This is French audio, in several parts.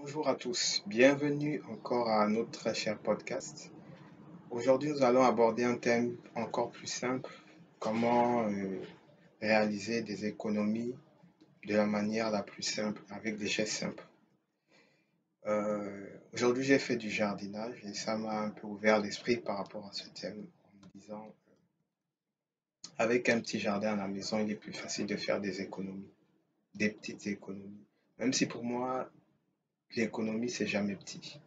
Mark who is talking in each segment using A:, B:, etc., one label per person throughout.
A: Bonjour à tous, bienvenue encore à notre très cher podcast. Aujourd'hui, nous allons aborder un thème encore plus simple, comment réaliser des économies de la manière la plus simple, avec des gestes simples. Aujourd'hui, j'ai fait du jardinage et ça m'a un peu ouvert l'esprit par rapport à ce thème en me disant, avec un petit jardin à la maison, il est plus facile de faire des économies, des petites économies. Même si pour moi, l'économie, c'est jamais petit.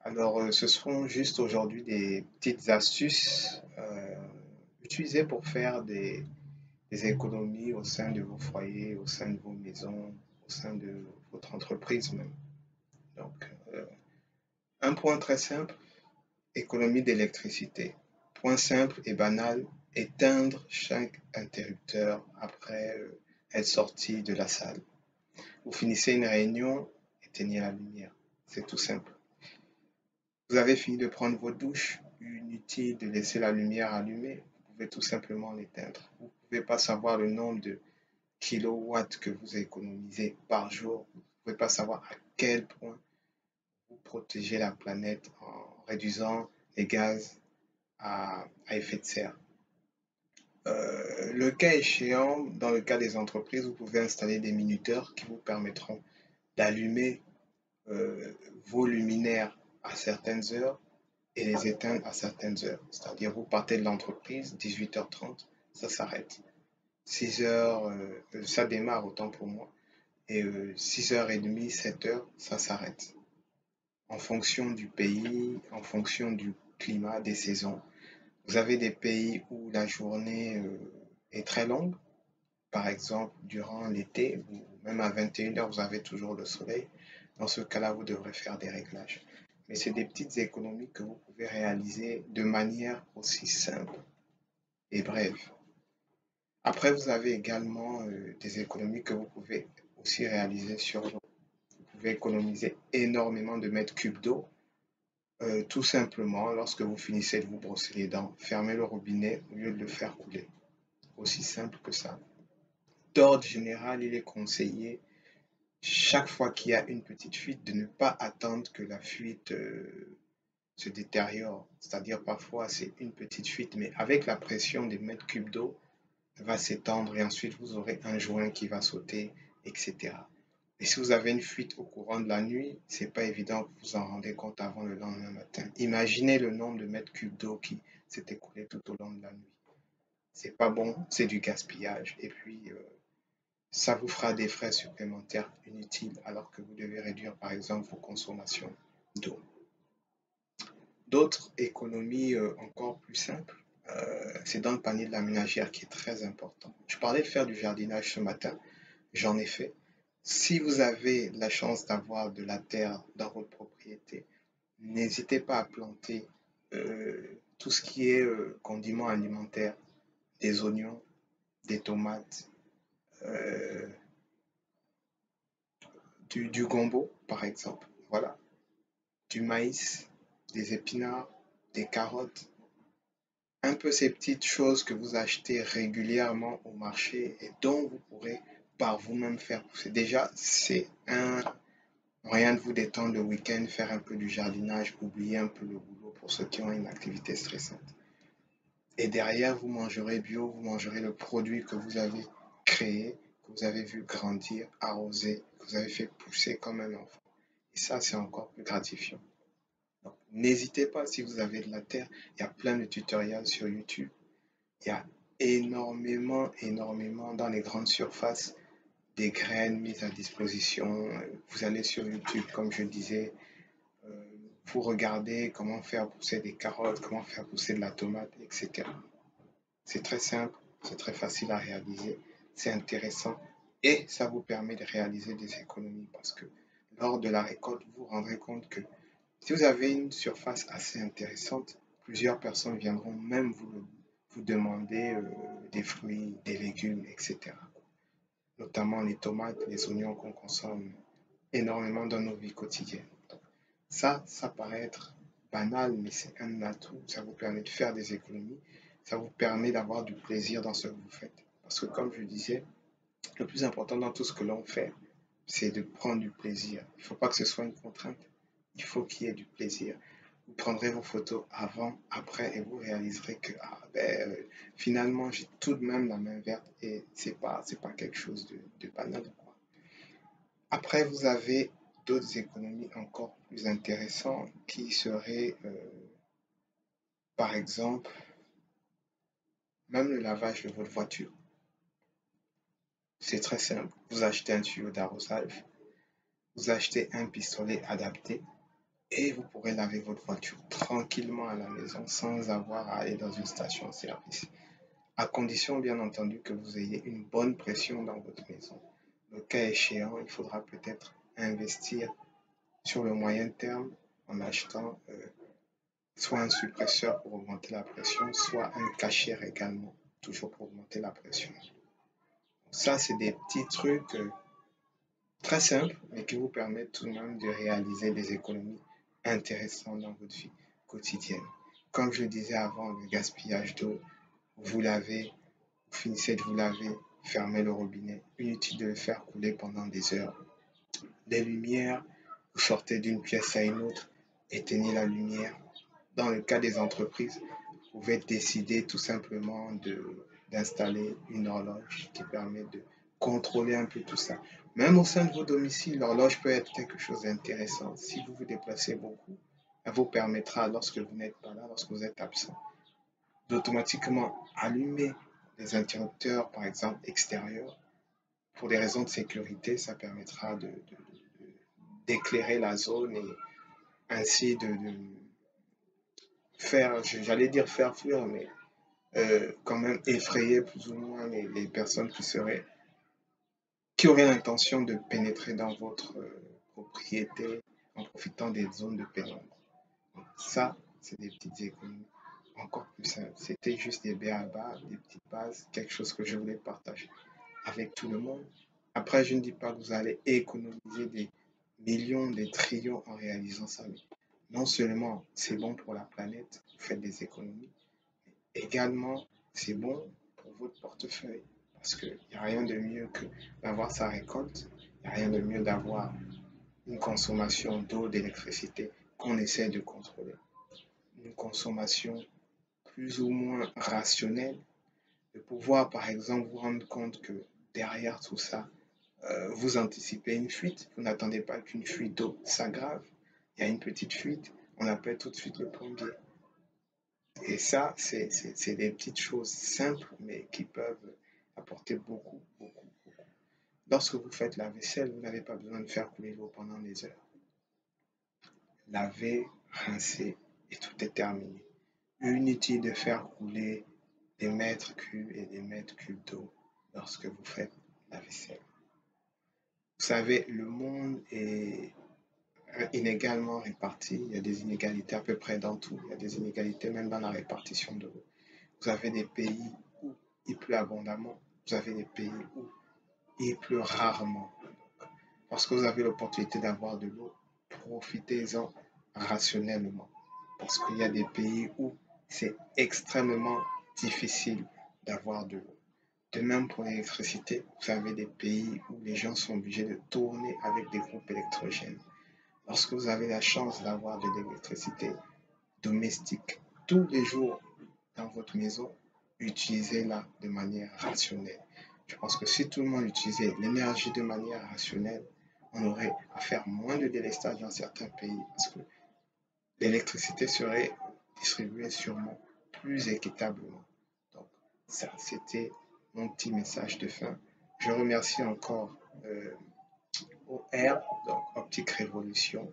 A: Alors, ce seront juste aujourd'hui des petites astuces utilisées pour faire des économies au sein de vos foyers, au sein de vos maisons, au sein de votre entreprise même. Donc, un point très simple, économie d'électricité. Point simple et banal, éteindre chaque interrupteur après être sorti de la salle. Vous finissez une réunion, éteignez la lumière. C'est tout simple. Vous avez fini de prendre votre douche, inutile de laisser la lumière allumée, vous pouvez tout simplement l'éteindre. Vous ne pouvez pas savoir le nombre de kilowatts que vous économisez par jour. Vous ne pouvez pas savoir à quel point vous protégez la planète en réduisant les gaz à effet de serre. Le cas échéant, dans le cas des entreprises, vous pouvez installer des minuteurs qui vous permettront d'allumer vos luminaires à certaines heures et les éteindre à certaines heures. C'est-à-dire, vous partez de l'entreprise, 18h30, ça s'arrête. 6h, ça démarre autant pour moi. Et 6h30, 7h, ça s'arrête. En fonction du pays, en fonction du climat, des saisons. Vous avez des pays où la journée est très longue. Par exemple, durant l'été, même à 21h, vous avez toujours le soleil. Dans ce cas-là, vous devrez faire des réglages. Mais c'est des petites économies que vous pouvez réaliser de manière aussi simple et brève. Après, vous avez également des économies que vous pouvez aussi réaliser sur l'eau. Vous pouvez économiser énormément de mètres cubes d'eau. Tout simplement, lorsque vous finissez de vous brosser les dents, fermez le robinet au lieu de le faire couler. Aussi simple que ça. D'ordre général, il est conseillé chaque fois qu'il y a une petite fuite, de ne pas attendre que la fuite se détériore. C'est-à-dire parfois c'est une petite fuite, mais avec la pression des mètres cubes d'eau, elle va s'étendre et ensuite vous aurez un joint qui va sauter, etc. Et si vous avez une fuite au courant de la nuit, c'est pas évident que vous vous en rendez compte avant le lendemain matin. Imaginez le nombre de mètres cubes d'eau qui s'est écoulé tout au long de la nuit. C'est pas bon, c'est du gaspillage. Et puis, ça vous fera des frais supplémentaires inutiles alors que vous devez réduire par exemple vos consommations d'eau. D'autres économies encore plus simples, c'est dans le panier de la ménagère qui est très important. Je parlais de faire du jardinage ce matin, j'en ai fait. Si vous avez la chance d'avoir de la terre dans votre propriété, n'hésitez pas à planter tout ce qui est condiments alimentaires, des oignons, des tomates, euh, du gombo par exemple. Voilà. Du maïs, des épinards, des carottes, un peu ces petites choses que vous achetez régulièrement au marché et dont vous pourrez par vous-même faire pousser. Déjà, c'est un moyen de vous détendre le week-end, faire un peu du jardinage, oublier un peu le boulot pour ceux qui ont une activité stressante. Et derrière, vous mangerez bio, vous mangerez le produit que vous avez créé, que vous avez vu grandir, arroser, que vous avez fait pousser comme un enfant. Et ça, c'est encore plus gratifiant. Donc, n'hésitez pas si vous avez de la terre, il y a plein de tutoriels sur YouTube. Il y a énormément dans les grandes surfaces des graines mises à disposition. Vous allez sur YouTube, comme je disais, vous regardez comment faire pousser des carottes, comment faire pousser de la tomate, etc. C'est très simple, c'est très facile à réaliser, c'est intéressant et ça vous permet de réaliser des économies parce que lors de la récolte, vous vous rendrez compte que si vous avez une surface assez intéressante, plusieurs personnes viendront même vous demander des fruits, des légumes, etc. Notamment les tomates, les oignons qu'on consomme énormément dans nos vies quotidiennes. Ça paraît être banal, mais c'est un atout. Ça vous permet de faire des économies. Ça vous permet d'avoir du plaisir dans ce que vous faites. Parce que comme je disais, le plus important dans tout ce que l'on fait, c'est de prendre du plaisir. Il ne faut pas que ce soit une contrainte. Il faut qu'il y ait du plaisir. Vous prendrez vos photos avant, après, et vous réaliserez que finalement, j'ai tout de même la main verte et c'est pas quelque chose de banal, quoi. Après, vous avez d'autres économies encore plus intéressantes qui seraient, par exemple, même le lavage de votre voiture. C'est très simple. Vous achetez un tuyau d'arrosage, vous achetez un pistolet adapté et vous pourrez laver votre voiture tranquillement à la maison sans avoir à aller dans une station-service. À condition, bien entendu, que vous ayez une bonne pression dans votre maison. Le cas échéant, il faudra peut-être investir sur le moyen terme en achetant soit un suppresseur pour augmenter la pression, soit un cachère également, toujours pour augmenter la pression. Ça, c'est des petits trucs très simples, mais qui vous permettent tout de même de réaliser des économies intéressantes dans votre vie quotidienne. Comme je le disais avant, le gaspillage d'eau, vous lavez, vous finissez de vous laver, fermez le robinet. Inutile de le faire couler pendant des heures. Les lumières, vous sortez d'une pièce à une autre, éteignez la lumière. Dans le cas des entreprises, vous pouvez décider tout simplement d'installer une horloge qui permet de contrôler un peu tout ça. Même au sein de vos domiciles, l'horloge peut être quelque chose d'intéressant. Si vous vous déplacez beaucoup, elle vous permettra, lorsque vous n'êtes pas là, lorsque vous êtes absent, d'automatiquement allumer les interrupteurs, par exemple, extérieurs. Pour des raisons de sécurité, ça permettra d'éclairer la zone et ainsi de faire, j'allais dire faire fuir, mais quand même effrayer plus ou moins les personnes qui auraient l'intention de pénétrer dans votre propriété en profitant des zones de pénombre. Donc, ça, c'est des petites économies encore plus simples. C'était juste des b.a.-ba, des petites bases, quelque chose que je voulais partager avec tout le monde. Après, je ne dis pas que vous allez économiser des millions, des trillions en réalisant ça, mais non seulement c'est bon pour la planète, vous faites des économies, mais également c'est bon pour votre portefeuille. Parce qu'il n'y a rien de mieux que d'avoir sa récolte, il n'y a rien de mieux d'avoir une consommation d'eau, d'électricité qu'on essaie de contrôler. Une consommation plus ou moins rationnelle, de pouvoir par exemple vous rendre compte que derrière tout ça, vous anticipez une fuite, vous n'attendez pas qu'une fuite d'eau s'aggrave, il y a une petite fuite, on appelle tout de suite le plombier. Et ça, c'est des petites choses simples, mais qui peuvent apporter beaucoup, beaucoup, beaucoup. Lorsque vous faites la vaisselle, vous n'avez pas besoin de faire couler l'eau pendant des heures. Laver, rincer, et tout est terminé. Inutile de faire couler des mètres cubes et des mètres cubes d'eau lorsque vous faites la vaisselle. Vous savez, le monde est inégalement réparti. Il y a des inégalités à peu près dans tout. Il y a des inégalités même dans la répartition de l'eau. Vous avez des pays où il pleut abondamment. Vous avez des pays où il pleut rarement. Lorsque vous avez l'opportunité d'avoir de l'eau, profitez-en rationnellement. Parce qu'il y a des pays où c'est extrêmement difficile d'avoir de l'eau. De même pour l'électricité, vous avez des pays où les gens sont obligés de tourner avec des groupes électrogènes. Lorsque vous avez la chance d'avoir de l'électricité domestique tous les jours dans votre maison, utilisez-la de manière rationnelle. Je pense que si tout le monde utilisait l'énergie de manière rationnelle, on aurait à faire moins de délestage dans certains pays parce que l'électricité serait distribuée sûrement plus équitablement. Donc, ça, c'était mon petit message de fin. Je remercie encore OR, donc Optique Révolution,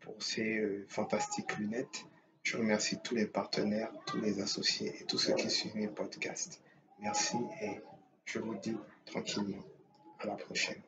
A: pour ces fantastiques lunettes. Je remercie tous les partenaires, tous les associés et tous ceux qui suivent mes podcasts. Merci et je vous dis tranquillement à la prochaine.